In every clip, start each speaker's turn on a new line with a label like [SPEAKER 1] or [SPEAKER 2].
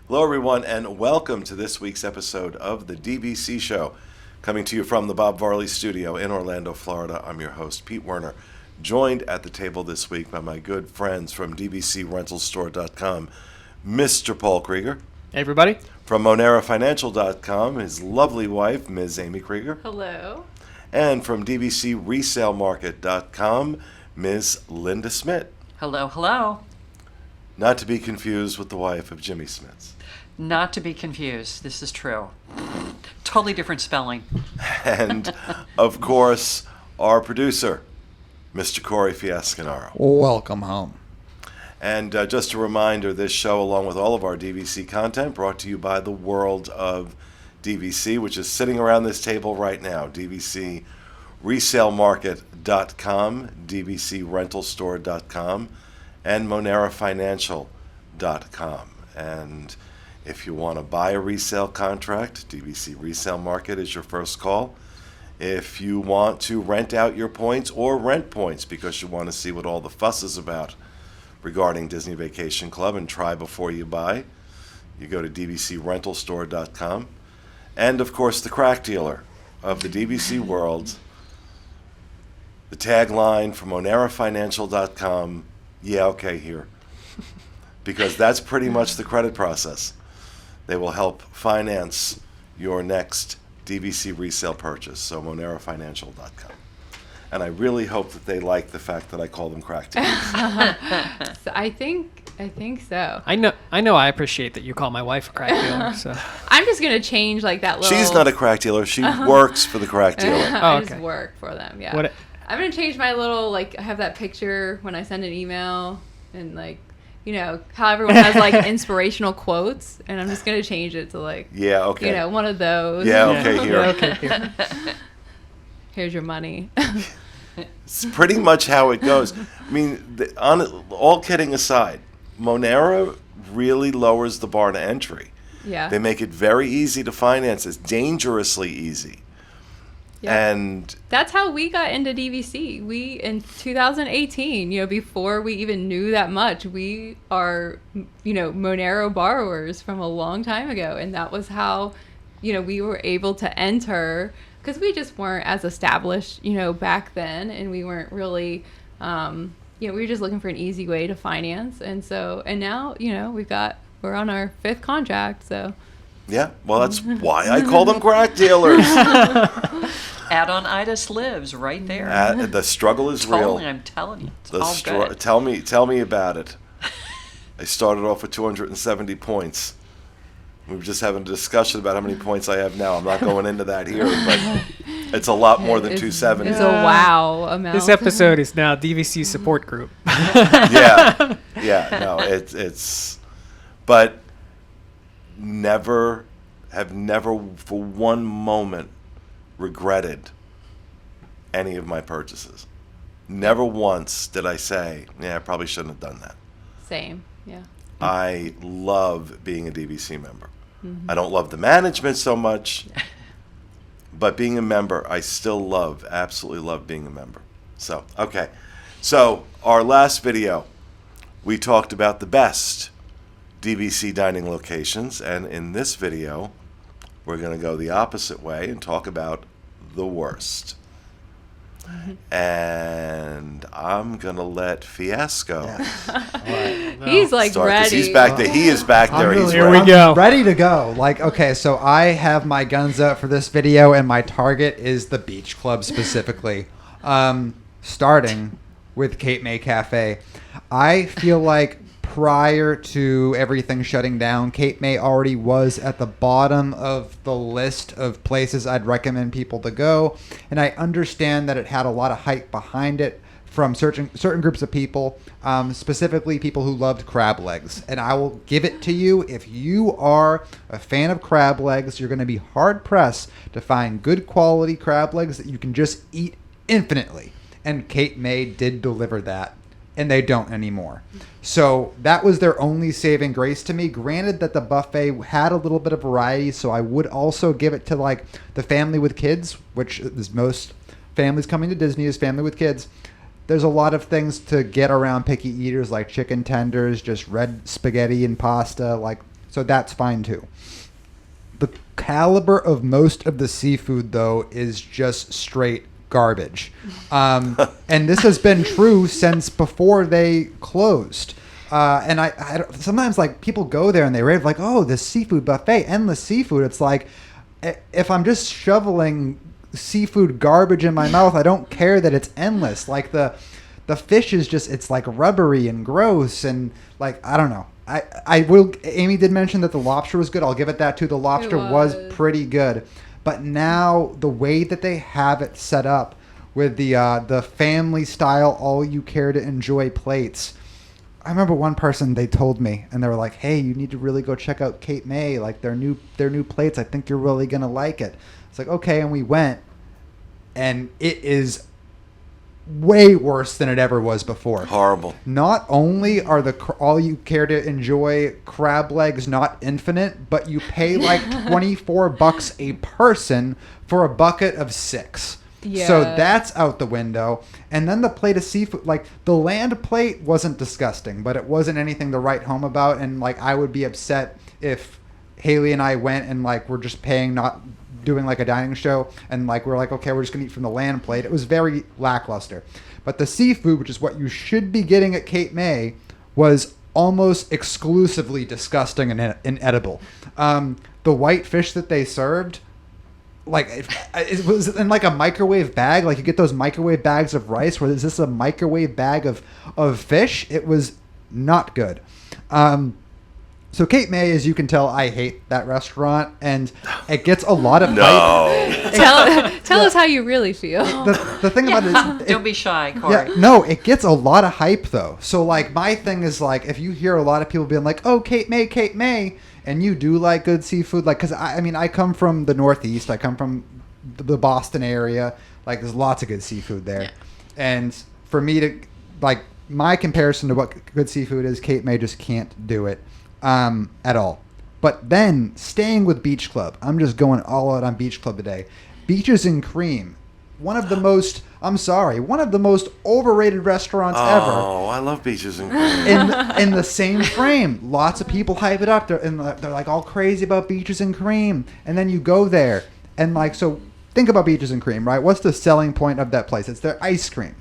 [SPEAKER 1] Hello, everyone, and welcome to this week's episode of the DVC Show. Coming to you from the Bob Varley Studio in Orlando, Florida. I'm your host, Pete Werner, joined at the table this week by my good friends from DVCRentalStore.com, Mr. Paul Krieger.
[SPEAKER 2] Hey, everybody.
[SPEAKER 1] From MoneraFinancial.com, his lovely wife, Ms. Amy Krieger.
[SPEAKER 3] Hello.
[SPEAKER 1] And from DVCResaleMarket.com, Ms. Linda Smith.
[SPEAKER 4] Hello, hello.
[SPEAKER 1] Not to be confused with the wife of Jimmy Smith.
[SPEAKER 4] Not to be confused. This is true. Totally different spelling.
[SPEAKER 1] And, of course, our producer, Mr. Corey Fiascanaro.
[SPEAKER 2] Welcome home.
[SPEAKER 1] And just a reminder, this show, along with all of our DVC content, brought to you by the World of DVC, which is sitting around this table right now. DVCResaleMarket.com, DVCRentalStore.com, and MoneraFinancial.com. And if you want to buy a resale contract, DVC Resale Market is your first call. If you want to rent out your points or rent points because you want to see what all the fuss is about regarding Disney Vacation Club and try before you buy, you go to DVCRentalStore.com. And, of course, the crack dealer of the DVC world, the tagline from MoneraFinancial.com, yeah, okay, here. Because that's pretty much the credit process. They will help finance your next DVC resale purchase, so MoneraFinancial.com. And I really hope that they like the fact that I call them crack dealers.
[SPEAKER 3] So I think so.
[SPEAKER 2] I know. I appreciate that you call my wife a crack dealer. So
[SPEAKER 3] I'm just gonna change like that little.
[SPEAKER 1] She's not a crack dealer. She works for the crack dealer.
[SPEAKER 3] I
[SPEAKER 2] okay.
[SPEAKER 3] just work for them. Yeah.
[SPEAKER 2] What?
[SPEAKER 3] I'm gonna change my little I have that picture when I send an email and how everyone has inspirational quotes, and I'm just gonna change it to
[SPEAKER 1] Yeah, okay.
[SPEAKER 3] one of those.
[SPEAKER 1] Yeah, okay, here.
[SPEAKER 2] Yeah, okay, here.
[SPEAKER 3] Here's your money.
[SPEAKER 1] It's pretty much how it goes. I mean, all kidding aside, Monera really lowers the bar to entry.
[SPEAKER 3] Yeah.
[SPEAKER 1] They make it very easy to finance. It's dangerously easy.
[SPEAKER 3] Yeah.
[SPEAKER 1] And
[SPEAKER 3] that's how we got into DVC. We, in 2018, before we even knew that much, we are, Monero borrowers from a long time ago. And that was how, we were able to enter, because we just weren't as established, back then. And we weren't really, we were just looking for an easy way to finance. And now, we're on our 5th contract. So.
[SPEAKER 1] yeah, well, that's why I call them crack dealers.
[SPEAKER 4] Add-on-itis lives right there.
[SPEAKER 1] The struggle is real.
[SPEAKER 4] I'm telling you. It's all good.
[SPEAKER 1] Tell me about it. I started off with 270 points. We were just having a discussion about how many points I have now. I'm not going into that here, but it's a lot more than 270.
[SPEAKER 3] It's a wow amount.
[SPEAKER 2] This episode is now DVC support group.
[SPEAKER 1] Yeah, no, it's, but never for one moment regretted any of my purchases. Never once did I say, I probably shouldn't have done that.
[SPEAKER 3] Same, yeah.
[SPEAKER 1] I love being a DVC member. Mm-hmm. I don't love the management so much, but being a member, I still absolutely love being a member. So, okay. So, our last video, we talked about the best DVC dining locations, and in this video, we're going to go the opposite way and talk about the worst. Mm-hmm. And I'm going to let Fiasco.
[SPEAKER 5] Yes.
[SPEAKER 3] Right. No. He's ready.
[SPEAKER 1] He's back there. He is back there.
[SPEAKER 5] Really,
[SPEAKER 1] he's
[SPEAKER 2] here
[SPEAKER 1] ready.
[SPEAKER 2] we go.
[SPEAKER 5] Ready to go. Okay, so I have my guns up for this video, and my target is the beach club specifically. Starting with Cape May Cafe. I feel like prior to everything shutting down, Cape May already was at the bottom of the list of places I'd recommend people to go. And I understand that it had a lot of hype behind it from certain groups of people, specifically people who loved crab legs. And I will give it to you. If you are a fan of crab legs, you're going to be hard-pressed to find good quality crab legs that you can just eat infinitely. And Cape May did deliver that. And they don't anymore. So that was their only saving grace to me. Granted that the buffet had a little bit of variety, so I would also give it to the family with kids, which is most families coming to Disney is family with kids. There's a lot of things to get around picky eaters, like chicken tenders, just red spaghetti and pasta. So that's fine too. The caliber of most of the seafood, though, is just straight garbage. And this has been true since before they closed. And I sometimes, like, people go there and they rave, like, oh, this seafood buffet, endless seafood. It's like, if I'm just shoveling seafood garbage in my mouth, I don't care that it's endless. Like, the fish is just, it's like rubbery and gross, and like, I don't know. I will. Amy did mention that the lobster was good. I'll give it that too. The lobster was pretty good, but now the way that they have it set up with the family style, all you care to enjoy plates. I remember one person, they told me, and they were like, "Hey, you need to really go check out Cape May. Like, their new plates. I think you're really gonna like it." It's like, okay, and we went, and it is way worse than it ever was before.
[SPEAKER 1] Horrible.
[SPEAKER 5] Not only are the all you care to enjoy crab legs not infinite, but you pay like $24 a person for a bucket of 6.
[SPEAKER 3] Yeah.
[SPEAKER 5] So that's out the window. And then the plate of seafood, like the land plate wasn't disgusting, but it wasn't anything to write home about. And like, I would be upset if Haley and I went and like we're just paying, not doing like a dining show, and like we're like, okay, we're just gonna eat from the land plate. It was very lackluster. But the seafood, which is what you should be getting at Cape May, was almost exclusively disgusting and inedible. The white fish that they served, like it was in like a microwave bag. Like, you get those microwave bags of rice, where is this a microwave bag of fish? It was not good. So Cape May, as you can tell, I hate that restaurant, and it gets a lot of hype.
[SPEAKER 3] Tell us how you really feel.
[SPEAKER 5] The thing about it is...
[SPEAKER 4] Don't be shy, Corey.
[SPEAKER 5] Yeah, no, it gets a lot of hype, though. So, like, my thing is, like, if you hear a lot of people being like, oh, Cape May, and you do like good seafood, like, because, I mean, I come from the Northeast. I come from the Boston area. Like, there's lots of good seafood there. Yeah. And for me to, like, my comparison to what good seafood is, Cape May just can't do it. At all. But then, staying with Beach Club, I'm just going all out on Beach Club today. Beaches and Cream, one of the most overrated restaurants ever.
[SPEAKER 1] Oh, I love Beaches and Cream.
[SPEAKER 5] In the same frame, lots of people hype it up. They're like all crazy about Beaches and Cream, and then you go there, and like, so think about Beaches and Cream, right? What's the selling point of that place? It's their ice cream.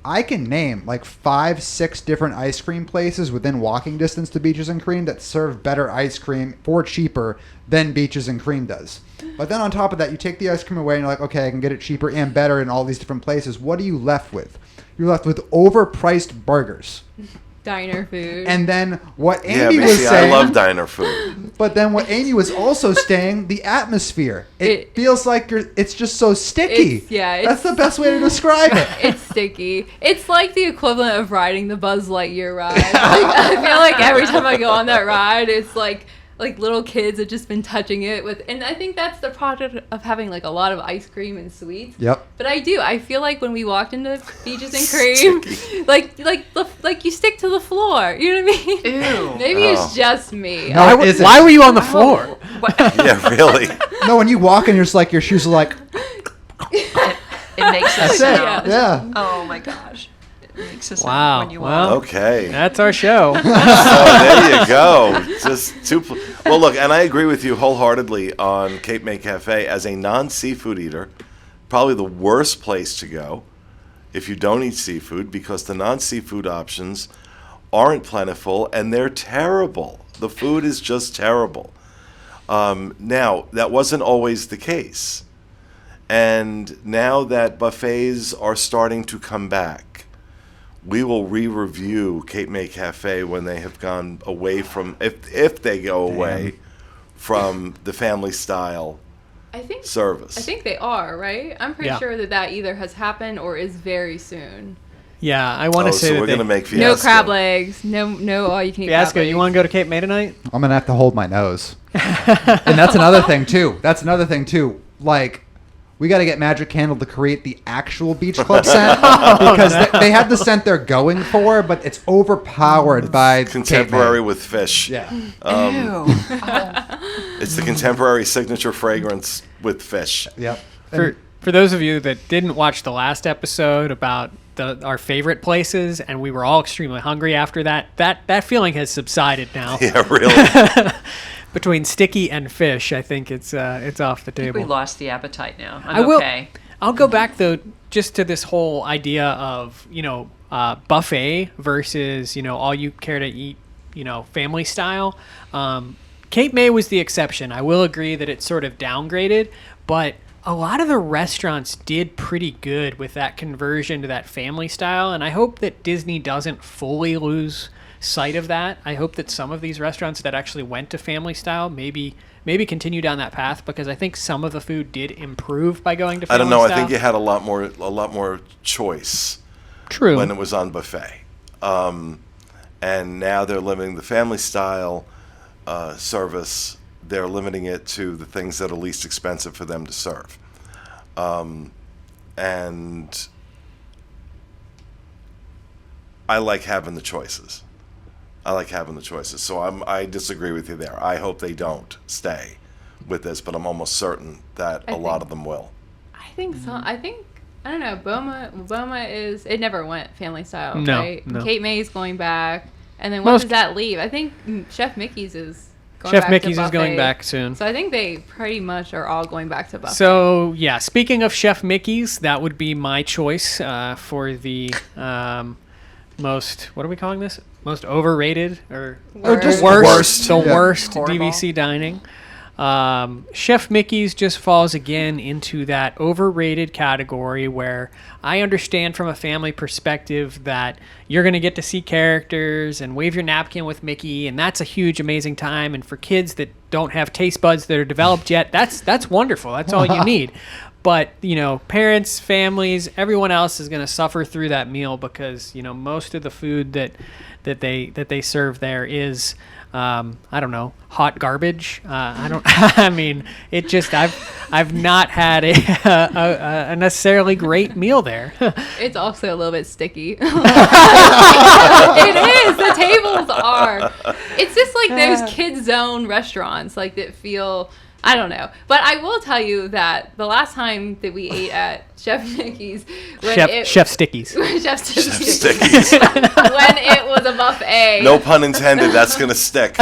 [SPEAKER 5] I can name like 5-6 different ice cream places within walking distance to Beaches and Cream that serve better ice cream for cheaper than Beaches and Cream does. But then on top of that, you take the ice cream away and you're like, okay, I can get it cheaper and better in all these different places. What are you left with? You're left with overpriced burgers.
[SPEAKER 3] Diner food.
[SPEAKER 5] And then what Amy was saying...
[SPEAKER 1] I love diner food.
[SPEAKER 5] But then what Amy was also saying, the atmosphere. It feels like it's just so sticky. That's the best way to describe it.
[SPEAKER 3] It's sticky. It's like the equivalent of riding the Buzz Lightyear ride. Like, I feel like every time I go on that ride, it's like little kids have just been touching it with, and I think that's the product of having like a lot of ice cream and sweets.
[SPEAKER 5] Yep.
[SPEAKER 3] But I feel like when we walked into Beaches and Cream, like you stick to the floor. You know what I mean?
[SPEAKER 4] Ew.
[SPEAKER 3] Maybe it's just me.
[SPEAKER 5] No, it isn't.
[SPEAKER 2] Why were you on the floor?
[SPEAKER 1] Yeah, really.
[SPEAKER 5] No, when you walk and you're just like, your shoes are like...
[SPEAKER 4] It makes a
[SPEAKER 5] That's
[SPEAKER 4] sound.
[SPEAKER 5] it. Yeah.
[SPEAKER 4] Oh my gosh. It makes a sound
[SPEAKER 2] Wow.
[SPEAKER 4] when you
[SPEAKER 2] Well,
[SPEAKER 4] walk.
[SPEAKER 1] Okay.
[SPEAKER 2] That's our show.
[SPEAKER 1] So there you go. Just two. Well, look, and I agree with you wholeheartedly on Cape May Cafe. As a non-seafood eater, probably the worst place to go if you don't eat seafood, because the non-seafood options aren't plentiful and they're terrible. The food is just terrible. Now, that wasn't always the case. And now that buffets are starting to come back, we will re-review Cape May Cafe when they have gone away from, if they go away from the family style service.
[SPEAKER 3] I think they are, right? I'm pretty sure that either has happened or is very soon.
[SPEAKER 2] Yeah, I want to say
[SPEAKER 1] so
[SPEAKER 2] that
[SPEAKER 1] we're going to make Fiasco.
[SPEAKER 3] No crab legs, no all you can eat
[SPEAKER 2] Fiasco,
[SPEAKER 3] crab legs.
[SPEAKER 2] you want to go to Cape May tonight?
[SPEAKER 5] I'm going to have to hold my nose. And that's another thing, too. Like, we got to get Magic Candle to create the actual Beach Club scent, because they have the scent they're going for, but it's overpowered by
[SPEAKER 1] contemporary with fish.
[SPEAKER 5] Yeah.
[SPEAKER 1] It's the contemporary signature fragrance with fish.
[SPEAKER 5] Yep.
[SPEAKER 2] For those of you that didn't watch the last episode about our favorite places, and we were all extremely hungry after that. That feeling has subsided now.
[SPEAKER 1] Yeah, really.
[SPEAKER 2] Between sticky and fish, I think it's off the
[SPEAKER 4] I think we
[SPEAKER 2] table.
[SPEAKER 4] lost the appetite now.
[SPEAKER 2] I will.
[SPEAKER 4] Okay.
[SPEAKER 2] I'll go back though, just to this whole idea of buffet versus all you care to eat, family style. Cape May was the exception. I will agree that it's sort of downgraded, but a lot of the restaurants did pretty good with that conversion to that family style, and I hope that Disney doesn't fully lose sight of that. I hope that some of these restaurants that actually went to family style maybe continue down that path, because I think some of the food did improve by going to family
[SPEAKER 1] I don't know.
[SPEAKER 2] style.
[SPEAKER 1] I think you had a lot more choice
[SPEAKER 2] True.
[SPEAKER 1] when it was on buffet, and now they're limiting the family style service. They're limiting it to the things that are least expensive for them to serve, and I like having the choices. So I disagree with you there. I hope they don't stay with this, but I'm almost certain that a lot of them will.
[SPEAKER 3] I think so. I don't know. Boma is, it never went family style,
[SPEAKER 2] No,
[SPEAKER 3] right?
[SPEAKER 2] no.
[SPEAKER 3] Cape May's going back, and then when
[SPEAKER 2] Most-
[SPEAKER 3] does that leave? I think Chef Mickey's is going
[SPEAKER 2] Chef
[SPEAKER 3] back
[SPEAKER 2] Mickey's
[SPEAKER 3] to
[SPEAKER 2] is going
[SPEAKER 3] buffet.
[SPEAKER 2] back soon.
[SPEAKER 3] So I think they pretty much are all going back to buffet.
[SPEAKER 2] So yeah, speaking of Chef Mickey's, that would be my choice for the most. What are we calling this? Most overrated or
[SPEAKER 3] Worst.
[SPEAKER 1] Worst.
[SPEAKER 2] The
[SPEAKER 5] Yeah.
[SPEAKER 2] worst
[SPEAKER 4] Horrible.
[SPEAKER 2] DVC dining. Chef Mickey's just falls again into that overrated category where I understand from a family perspective that you're going to get to see characters and wave your napkin with Mickey, and that's a huge, amazing time. And for kids that don't have taste buds that are developed yet, that's wonderful. That's all you need. But, parents, families, everyone else is going to suffer through that meal because, most of the food that they serve there is I don't know, hot garbage. I mean, it just I've not had a necessarily great meal there.
[SPEAKER 3] It's also a little bit sticky. It is. The tables are. It's just like those kid zone restaurants, like that feel. I don't know, but I will tell you that the last time that we ate at Chef Mickey's, when
[SPEAKER 2] Chef Stickies.
[SPEAKER 3] Chef Stickies,
[SPEAKER 1] Stickies.
[SPEAKER 3] when it was a buffet.
[SPEAKER 1] No pun intended. That's gonna stick.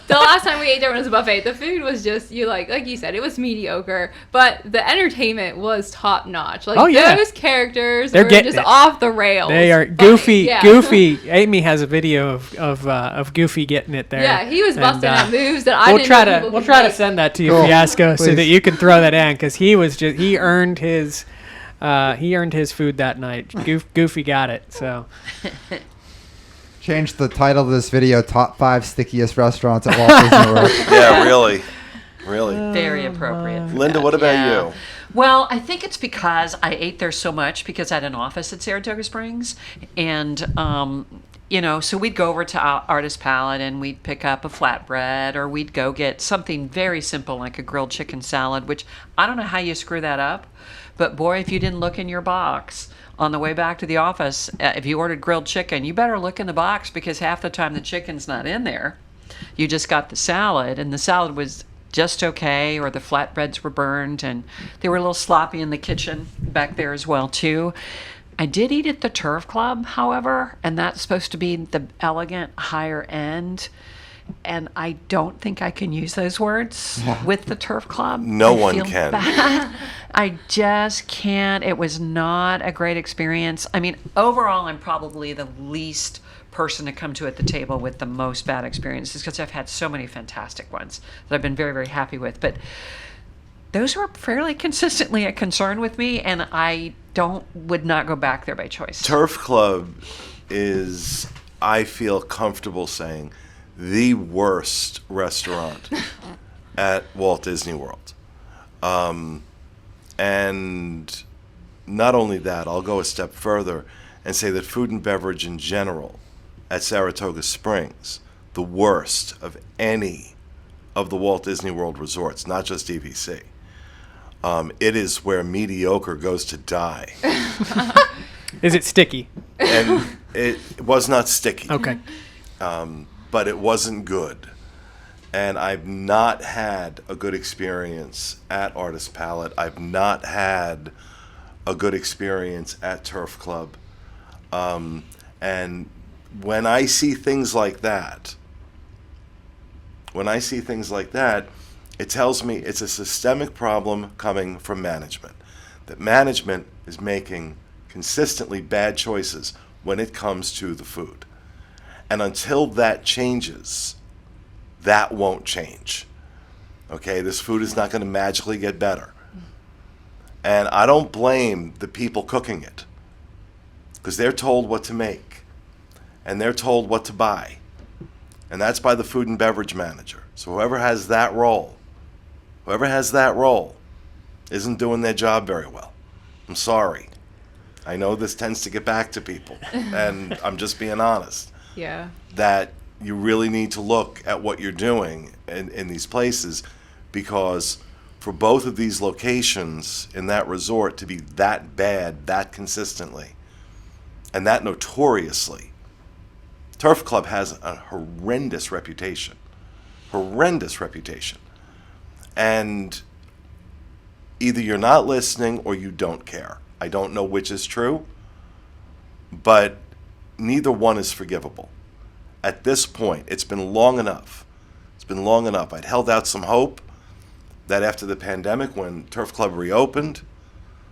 [SPEAKER 3] The last time we ate there when it was a buffet, the food was just like you said, it was mediocre, but the entertainment was top notch. Like
[SPEAKER 2] Oh, yeah.
[SPEAKER 3] those characters
[SPEAKER 2] They're
[SPEAKER 3] were
[SPEAKER 2] getting
[SPEAKER 3] just
[SPEAKER 2] it.
[SPEAKER 3] off the rails.
[SPEAKER 2] They are
[SPEAKER 3] Funny.
[SPEAKER 2] goofy.
[SPEAKER 3] Yeah.
[SPEAKER 2] Goofy. Amy has a video of Goofy getting it there.
[SPEAKER 3] Yeah, he was
[SPEAKER 2] And,
[SPEAKER 3] busting out moves that I
[SPEAKER 2] We'll
[SPEAKER 3] didn't
[SPEAKER 2] try
[SPEAKER 3] know
[SPEAKER 2] to
[SPEAKER 3] people
[SPEAKER 2] we'll
[SPEAKER 3] could
[SPEAKER 2] try to
[SPEAKER 3] make.
[SPEAKER 2] send that to you,
[SPEAKER 5] Cool.
[SPEAKER 2] Fiasco, so
[SPEAKER 5] Please.
[SPEAKER 2] that you can throw that in because he earned his food that night. Goofy got it. So
[SPEAKER 5] Change the title of this video: Top 5 Stickiest Restaurants at Walt Disney World.
[SPEAKER 1] Yeah, really.
[SPEAKER 4] Very appropriate. for
[SPEAKER 1] Linda,
[SPEAKER 4] that,
[SPEAKER 1] what about
[SPEAKER 4] yeah.
[SPEAKER 1] you?
[SPEAKER 4] Well, I think it's because I ate there so much because I had an office at Saratoga Springs. And, so we'd go over to Artist Palette and we'd pick up a flatbread, or we'd go get something very simple like a grilled chicken salad, which I don't know how you screw that up. But boy, if you didn't look in your box on the way back to the office, if you ordered grilled chicken, you better look in the box because half the time the chicken's not in there. You just got the salad, and the salad was just okay, or the flatbreads were burned, and they were a little sloppy in the kitchen back there as well, too. I did eat at the Turf Club, however, and that's supposed to be the elegant, higher end. And I don't think I can use those words with the Turf Club.
[SPEAKER 1] No
[SPEAKER 4] I
[SPEAKER 1] one
[SPEAKER 4] feel
[SPEAKER 1] can.
[SPEAKER 4] bad. I just can't. It was not a great experience. I mean, overall, I'm probably the least person to come to at the table with the most bad experiences because I've had so many fantastic ones that I've been very, very happy with. But those were fairly consistently a concern with me, and I would not go back there by choice.
[SPEAKER 1] Turf Club is, I feel comfortable saying, the worst restaurant at Walt Disney World. And not only that, I'll go a step further and say that food and beverage in general at Saratoga Springs, the worst of any of the Walt Disney World resorts, not just DVC. It is where mediocre goes to die.
[SPEAKER 2] is it sticky?
[SPEAKER 1] And it was not sticky.
[SPEAKER 2] Okay.
[SPEAKER 1] But it wasn't good. And I've not had a good experience at Artist Palette. I've not had a good experience at Turf Club. And when I see things like that, it tells me it's a systemic problem coming from management. That management is making consistently bad choices when it comes to the food. And until that changes, that won't change. Okay, this food is not going to magically get better. And I don't blame the people cooking it, because they're told what to make and they're told what to buy. And that's by the food and beverage manager. So whoever has that role isn't doing their job very well. I'm sorry. I know this tends to get back to people, and I'm just being honest.
[SPEAKER 3] Yeah.
[SPEAKER 1] That you really need to look at what you're doing in these places, because for both of these locations in that resort to be that bad, that consistently, and that notoriously, Turf Club has a horrendous reputation. And either you're not listening or you don't care. I don't know which is true, but neither one is forgivable. At this point, it's been long enough. I'd held out some hope that after the pandemic, when Turf Club reopened,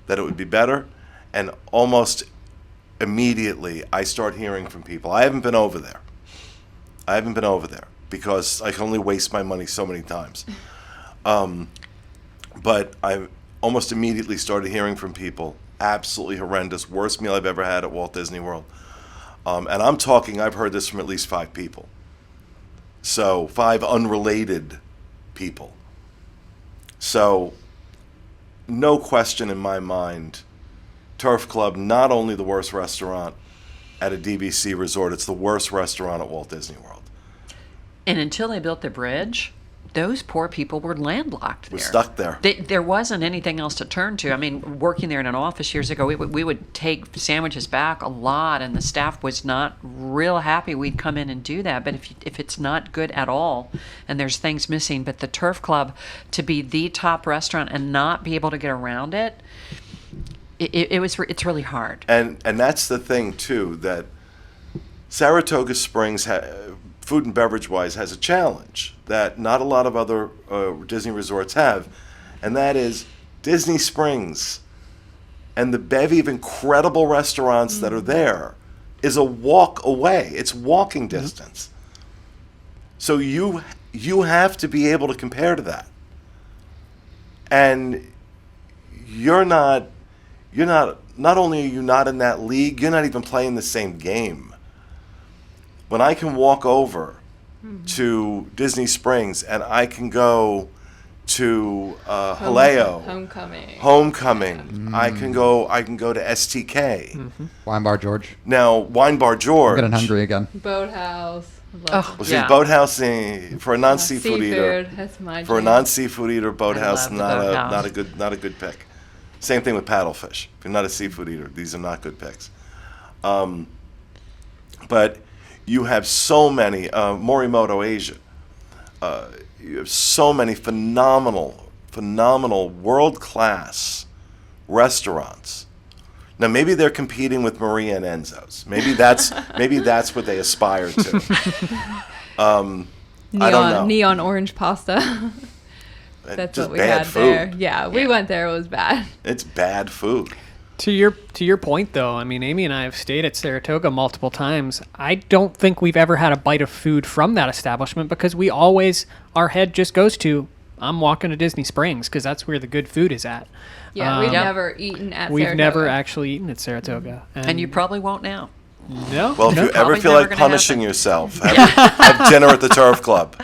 [SPEAKER 1] that it would be better. And almost immediately, I start hearing from people. I haven't been over there because I can only waste my money so many times. But I almost immediately started hearing from people, absolutely horrendous, worst meal I've ever had at Walt Disney World. And I'm talking, I've heard this from at least 5 people. So 5 unrelated people. So no question in my mind, Turf Club, not only the worst restaurant at a DVC resort, it's the worst restaurant at Walt Disney World.
[SPEAKER 4] And until they built the bridge, those poor people were landlocked there.
[SPEAKER 1] We're stuck there.
[SPEAKER 4] There wasn't anything else to turn to. I mean, working there in an office years ago, we would take sandwiches back a lot, and the staff was not real happy we'd come in and do that. But if it's not good at all, and there's things missing, but the Turf Club to be the top restaurant and not be able to get around it, it's really hard.
[SPEAKER 1] And that's the thing too, that Saratoga Springs, food and beverage wise, has a challenge that not a lot of other Disney resorts have, and that is Disney Springs and the bevy of incredible restaurants that are there is a walk away. It's walking distance. So you have to be able to compare to that. And not only are you not in that league, you're not even playing the same game. When I can walk over to Disney Springs and I can go to Haleo, Homecoming. I can go to STK.
[SPEAKER 5] Wine Bar George.
[SPEAKER 1] Now, Wine Bar George.
[SPEAKER 5] I'm getting hungry again.
[SPEAKER 3] Boathouse.
[SPEAKER 4] Oh,
[SPEAKER 1] Well, see, Boathouse for a non-seafood eater.
[SPEAKER 3] That's my
[SPEAKER 1] For a
[SPEAKER 3] jam.
[SPEAKER 1] non-seafood eater, Boathouse
[SPEAKER 4] I love the Boathouse.
[SPEAKER 1] not a good pick. Same thing with paddlefish. If you're not a seafood eater, these are not good picks. But you have so many, Morimoto Asia, you have so many phenomenal, world-class restaurants. Now, maybe they're competing with Maria and Enzo's. Maybe that's what they aspire to. I don't know.
[SPEAKER 3] Neon orange pasta. That's
[SPEAKER 1] Just
[SPEAKER 3] what we
[SPEAKER 1] bad
[SPEAKER 3] had
[SPEAKER 1] food.
[SPEAKER 3] there. Yeah, we went there. It was bad.
[SPEAKER 1] It's bad food.
[SPEAKER 2] To your point, though, I mean, Amy and I have stayed at Saratoga multiple times. I don't think we've ever had a bite of food from that establishment because our head just goes to, I'm walking to Disney Springs because that's where the good food is at.
[SPEAKER 3] Yeah, we've never eaten at
[SPEAKER 2] We've
[SPEAKER 3] Saratoga.
[SPEAKER 2] never actually eaten at Saratoga.
[SPEAKER 4] And you probably won't now.
[SPEAKER 2] No.
[SPEAKER 1] Well, if you ever
[SPEAKER 4] probably
[SPEAKER 1] feel
[SPEAKER 4] never
[SPEAKER 1] like
[SPEAKER 4] gonna
[SPEAKER 1] punishing
[SPEAKER 4] happen.
[SPEAKER 1] yourself, have dinner at the Turf Club.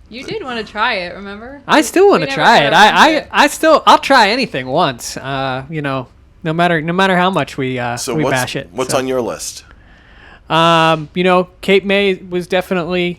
[SPEAKER 3] You did want to try it, remember?
[SPEAKER 2] I still want
[SPEAKER 3] We
[SPEAKER 2] to
[SPEAKER 3] never
[SPEAKER 2] try
[SPEAKER 3] got
[SPEAKER 2] it.
[SPEAKER 3] around to it.
[SPEAKER 2] I'll try anything once. No matter how much we
[SPEAKER 1] So
[SPEAKER 2] bash it.
[SPEAKER 1] what's
[SPEAKER 2] So.
[SPEAKER 1] on your list?
[SPEAKER 2] Cape May was definitely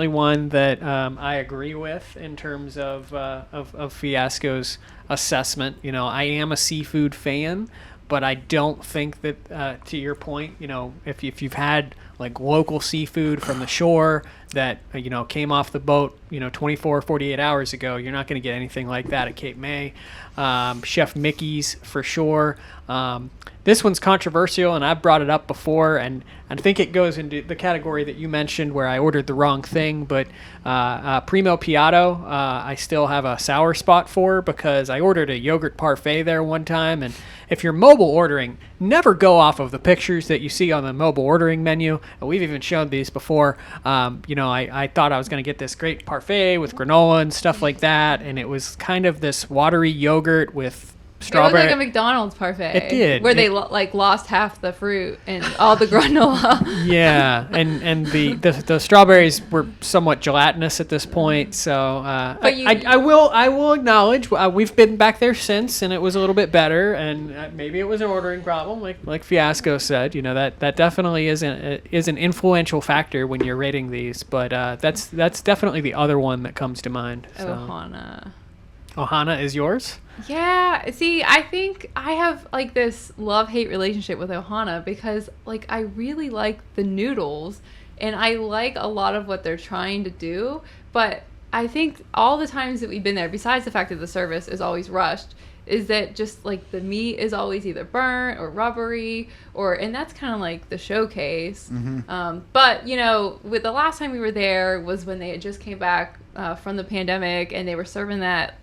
[SPEAKER 2] one that I agree with in terms of Fiasco's assessment. I am a seafood fan, but I don't think that to your point, if you've had like local seafood from the shore that came off the boat 24 48 hours ago. You're not going to get anything like that at Cape May. Chef Mickey's for sure. This one's controversial, and I've brought it up before, and I think it goes into the category that you mentioned where I ordered the wrong thing, but Primo Piatto, I still have a sour spot for because I ordered a yogurt parfait there one time, and if you're mobile ordering, never go off of the pictures that you see on the mobile ordering menu. We've even shown these before. I thought I was going to get this great parfait with granola and stuff like that, and it was kind of this watery yogurt with strawberry.
[SPEAKER 3] It looked like a McDonald's parfait.
[SPEAKER 2] It did.
[SPEAKER 3] Where they lost half the fruit and all the granola.
[SPEAKER 2] Yeah, and the strawberries were somewhat gelatinous at this point. So I will acknowledge we've been back there since, and it was a little bit better. And maybe it was an ordering problem, like Fiasco said. That definitely is an influential factor when you're rating these. But that's definitely the other one that comes to mind. So. Ohana is yours?
[SPEAKER 3] Yeah. See, I think I have like this love-hate relationship with Ohana because like I really like the noodles and I like a lot of what they're trying to do. But I think all the times that we've been there, besides the fact that the service is always rushed, is that just like the meat is always either burnt or rubbery and that's kind of like the showcase.
[SPEAKER 5] Mm-hmm.
[SPEAKER 3] But with the last time we were there was when they had just came back from the pandemic and they were serving that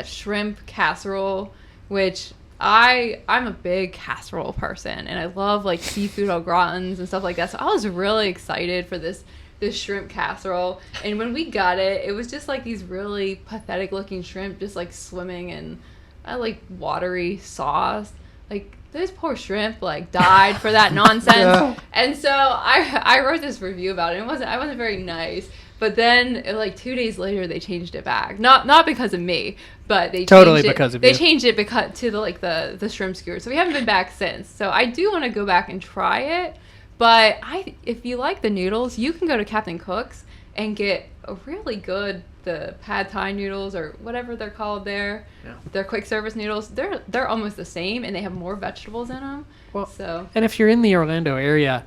[SPEAKER 3] shrimp casserole, which I'm a big casserole person and I love like seafood au gratins and stuff like that. So I was really excited for this shrimp casserole, and when we got it was just like these really pathetic looking shrimp just like swimming in watery sauce. Like those poor shrimp like died for that nonsense. Yeah. And so I wrote this review about it. I wasn't very nice. But then, like 2 days later, they changed it back. Not because of me, but they
[SPEAKER 2] totally
[SPEAKER 3] changed it.
[SPEAKER 2] Because of
[SPEAKER 3] they
[SPEAKER 2] you.
[SPEAKER 3] Changed it because to the shrimp skewer. So we haven't been back since. So I do want to go back and try it. But if you like the noodles, you can go to Captain Cook's and get a really good the pad thai noodles or whatever they're called there. Yeah. They're quick service noodles. They're almost the same, and they have more vegetables in them.
[SPEAKER 2] Well,
[SPEAKER 3] so.
[SPEAKER 2] And if you're in the Orlando area,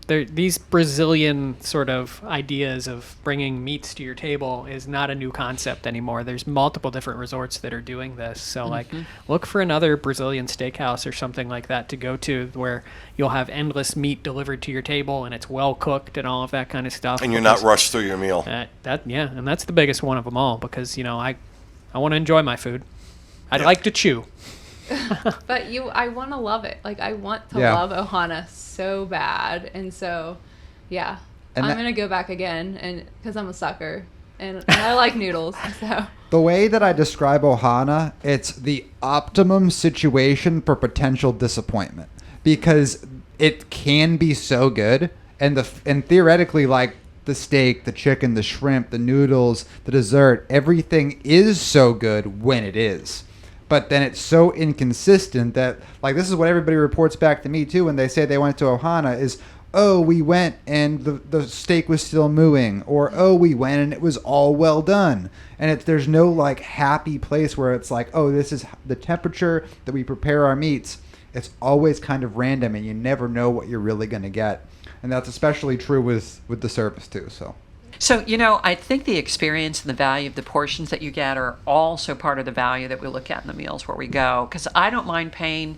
[SPEAKER 2] these Brazilian sort of ideas of bringing meats to your table is not a new concept anymore. There's multiple different resorts that are doing this. So, look for another Brazilian steakhouse or something like that to go to where you'll have endless meat delivered to your table and it's well cooked and all of that kind of stuff.
[SPEAKER 1] And you're not rushed through your meal.
[SPEAKER 2] And that's the biggest one of them all because, I want to enjoy my food. I'd like to chew.
[SPEAKER 3] But I want to love it. Like I want to love Ohana so bad, and so, yeah, I'm gonna go back again, and because I'm a sucker, and I like noodles. So
[SPEAKER 5] the way that I describe Ohana, it's the optimum situation for potential disappointment because it can be so good, and theoretically like the steak, the chicken, the shrimp, the noodles, the dessert, everything is so good when it is. But then it's so inconsistent that, like, this is what everybody reports back to me, too, when they say they went to Ohana is, oh, we went and the steak was still mooing, or, oh, we went and it was all well done. And there's no, like, happy place where it's like, oh, this is the temperature that we prepare our meats. It's always kind of random, and you never know what you're really going to get. And that's especially true with the service, too, so...
[SPEAKER 4] So, I think the experience and the value of the portions that you get are also part of the value that we look at in the meals where we go. Because I don't mind paying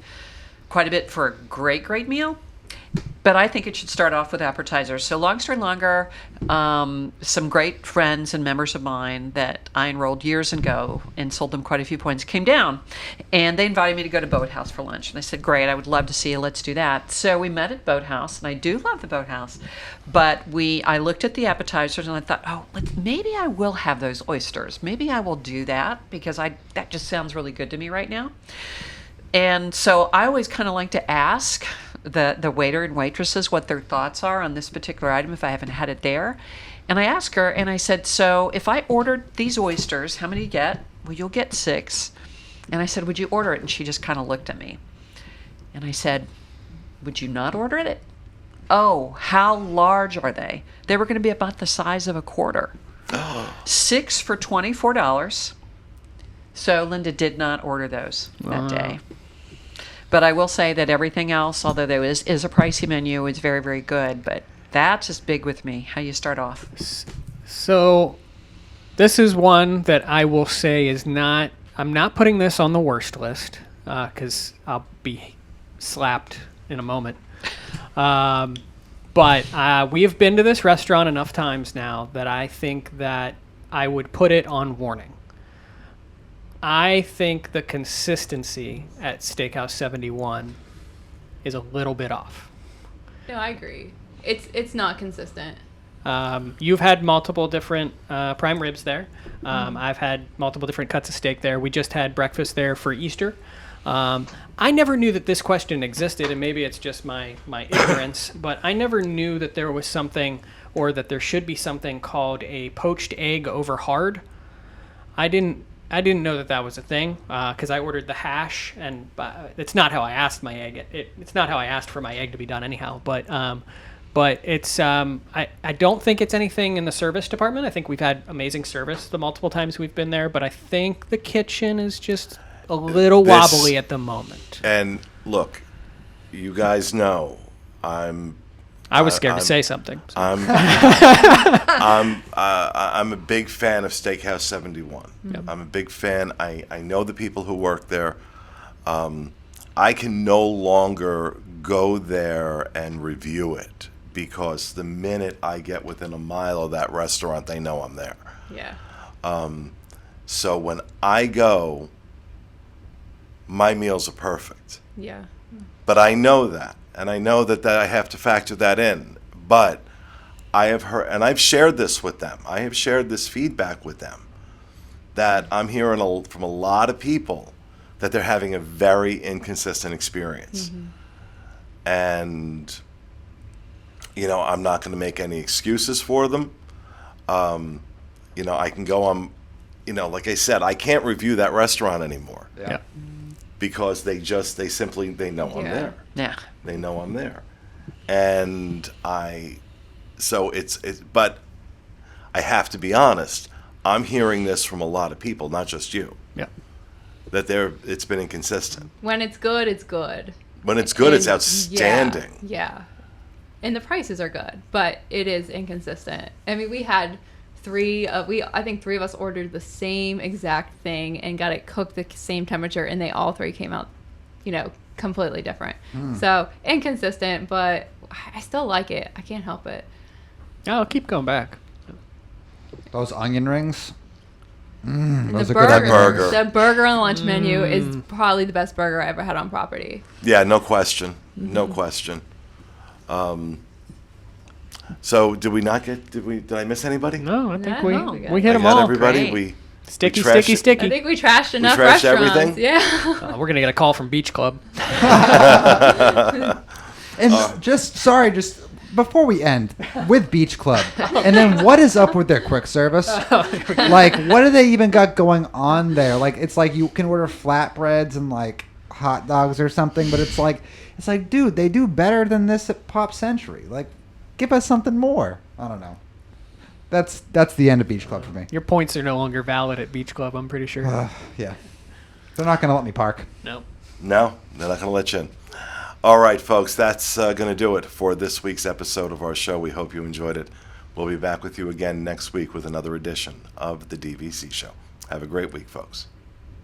[SPEAKER 4] quite a bit for a great, great meal. But I think it should start off with appetizers. So long story longer, some great friends and members of mine that I enrolled years ago and sold them quite a few points came down. And they invited me to go to Boathouse for lunch. And I said, great, I would love to see you. Let's do that. So we met at Boathouse, and I do love the Boathouse. But I looked at the appetizers, and I thought, maybe I will have those oysters. Maybe I will do that because that just sounds really good to me right now. And so I always kind of like to ask the waiter and waitresses what their thoughts are on this particular item if I haven't had it there. And I asked her, and I said, so if I ordered these oysters, how many do you get? Well, you'll get 6. And I said, would you order it? And she just kind of looked at me. And I said, would you not order it? Oh, how large are they? They were going to be about the size of a quarter. 6 for $24. So Linda did not order those that day. But I will say that everything else, although there is a pricey menu, is very, very good. But That's just big with me, how you start off.
[SPEAKER 2] So this is one that I will say is not, I'm not putting this on the worst list because I'll be slapped in a moment. But we have been to this restaurant enough times now that I think that I would put it on warning. I think the consistency at Steakhouse 71 is a little bit off.
[SPEAKER 3] No, I agree. It's not consistent.
[SPEAKER 2] You've had multiple different prime ribs there. I've had multiple different cuts of steak there. We just had breakfast there for Easter. I never knew that this question existed, and maybe it's just my ignorance, but I never knew that there was something, or that there should be something called a poached egg over hard. I didn't know that was a thing because I ordered the hash, and it's not how I asked my egg. It's not how I asked for my egg to be done anyhow. But it's I don't think it's anything in the service department. I think we've had amazing service the multiple times we've been there, but I think the kitchen is just a little wobbly at the moment.
[SPEAKER 1] And look, you guys know
[SPEAKER 2] I was scared to say something. So.
[SPEAKER 1] I'm a big fan of Steakhouse 71.
[SPEAKER 2] Yep.
[SPEAKER 1] I'm a big fan. I know the people who work there. I can no longer go there and review it because the minute I get within a mile of that restaurant, they know I'm there.
[SPEAKER 3] Yeah.
[SPEAKER 1] So when I go, my meals are perfect.
[SPEAKER 3] Yeah.
[SPEAKER 1] But I know that, and I know that I have to factor that in. But I have heard, and I've shared this with them. I have shared this feedback with them that I'm hearing from a lot of people that they're having a very inconsistent experience.
[SPEAKER 3] Mm-hmm.
[SPEAKER 1] And, I'm not going to make any excuses for them. I can go on, like I said, I can't review that restaurant anymore.
[SPEAKER 5] Yeah.
[SPEAKER 1] Because they know I'm
[SPEAKER 3] Yeah.
[SPEAKER 1] there.
[SPEAKER 4] Yeah.
[SPEAKER 1] They know I'm there. And but I have to be honest, I'm hearing this from a lot of people, not just you,
[SPEAKER 2] Yeah.
[SPEAKER 1] that it's been inconsistent.
[SPEAKER 3] When it's good, it's good.
[SPEAKER 1] When it's good, it's
[SPEAKER 3] And-
[SPEAKER 1] outstanding.
[SPEAKER 3] Yeah. And the prices are good, but it is inconsistent. I mean, we had I think three of us ordered the same exact thing and got it cooked the same temperature, and they all three came out, completely different. So inconsistent, but I still like it. I can't help it.
[SPEAKER 2] I'll keep going back.
[SPEAKER 5] Those onion rings.
[SPEAKER 3] And
[SPEAKER 5] Those
[SPEAKER 3] the
[SPEAKER 5] are good.
[SPEAKER 1] burger.
[SPEAKER 3] The burger on the lunch menu is probably the best burger I ever had on property.
[SPEAKER 1] Yeah, no question. No question. So did I miss anybody?
[SPEAKER 2] No, I think
[SPEAKER 3] No,
[SPEAKER 2] we hit
[SPEAKER 1] I
[SPEAKER 2] them
[SPEAKER 1] got
[SPEAKER 2] all.
[SPEAKER 1] everybody.
[SPEAKER 4] Great.
[SPEAKER 2] Sticky,
[SPEAKER 1] trashed
[SPEAKER 2] sticky,
[SPEAKER 1] it.
[SPEAKER 2] sticky.
[SPEAKER 3] I think we trashed enough
[SPEAKER 1] trashed
[SPEAKER 3] restaurants.
[SPEAKER 1] everything?
[SPEAKER 3] Yeah.
[SPEAKER 2] We're gonna get a call from Beach Club.
[SPEAKER 5] And just before we end with Beach Club, and then what is up with their quick service? Like, what do they even got going on there? Like, it's like you can order flatbreads and like hot dogs or something, but it's like, dude, they do better than this at Pop Century. Like, give us something more. I don't know. That's the end of Beach Club for me.
[SPEAKER 2] Your points are no longer valid at Beach Club, I'm pretty sure.
[SPEAKER 5] Yeah, they're not gonna let me park.
[SPEAKER 2] No.
[SPEAKER 1] No, they're not going to let you in. All right, folks, that's going to do it for this week's episode of our show. We hope you enjoyed it. We'll be back with you again next week with another edition of the DVC Show. Have a great week, folks.